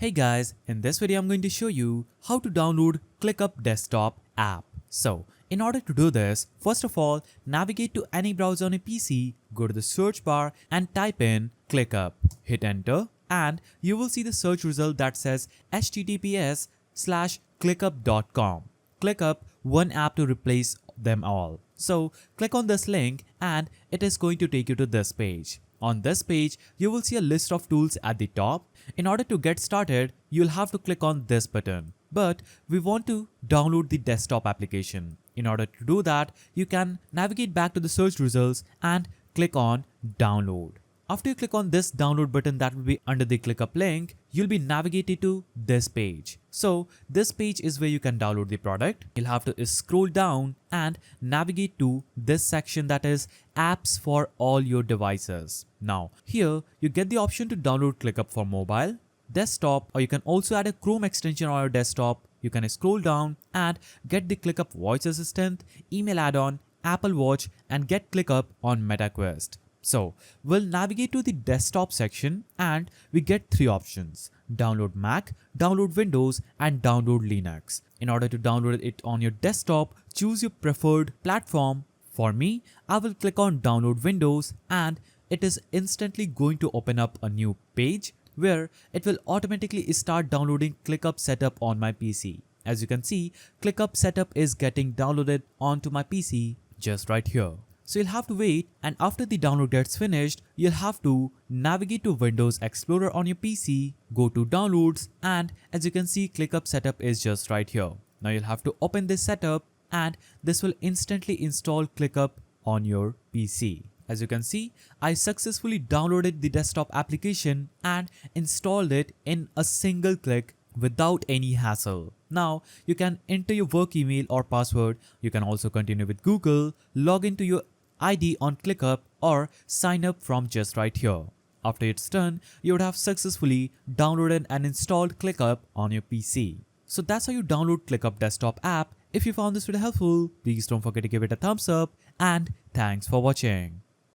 Hey guys, in this video I'm going to show you how to download ClickUp desktop app. So, in order to do this, first of all, navigate to any browser on a PC, go to the search bar and type in ClickUp. Hit enter and you will see the search result that says https:/clickup.com. ClickUp, one app to replace them all. So, click on this link and it is going to take you to this page. On this page, you will see a list of tools at the top. In order to get started, you'll have to click on this button. But we want to download the desktop application. In order to do that, you can navigate back to the search results and click on download. After you click on this download button that will be under the ClickUp link, you'll be navigated to this page. So this page is where you can download the product. You'll have to scroll down and navigate to this section that is apps for all your devices. Now here you get the option to download ClickUp for mobile, desktop, or you can also add a Chrome extension on your desktop. You can scroll down and get the ClickUp voice assistant, email add-on, Apple Watch, and get ClickUp on MetaQuest. So we'll navigate to the desktop section and we get three options: download Mac, download Windows, and download Linux. In order to download it on your desktop, choose your preferred platform. For me, I will click on download Windows and it is instantly going to open up a new page where it will automatically start downloading ClickUp setup on my PC. As you can see, ClickUp setup is getting downloaded onto my PC just right here. So you'll have to wait, and after the download gets finished, you'll have to navigate to Windows Explorer on your PC, go to downloads, and as you can see, ClickUp setup is just right here. Now you'll have to open this setup and this will instantly install ClickUp on your PC. As you can see, I successfully downloaded the desktop application and installed it in a single click without any hassle. Now you can enter your work email or password. You can also continue with Google, log into your ID on ClickUp, or sign up from just right here. After it's done, you would have successfully downloaded and installed ClickUp on your PC. So that's how you download ClickUp desktop app. If you found this video helpful, please don't forget to give it a thumbs up, and thanks for watching.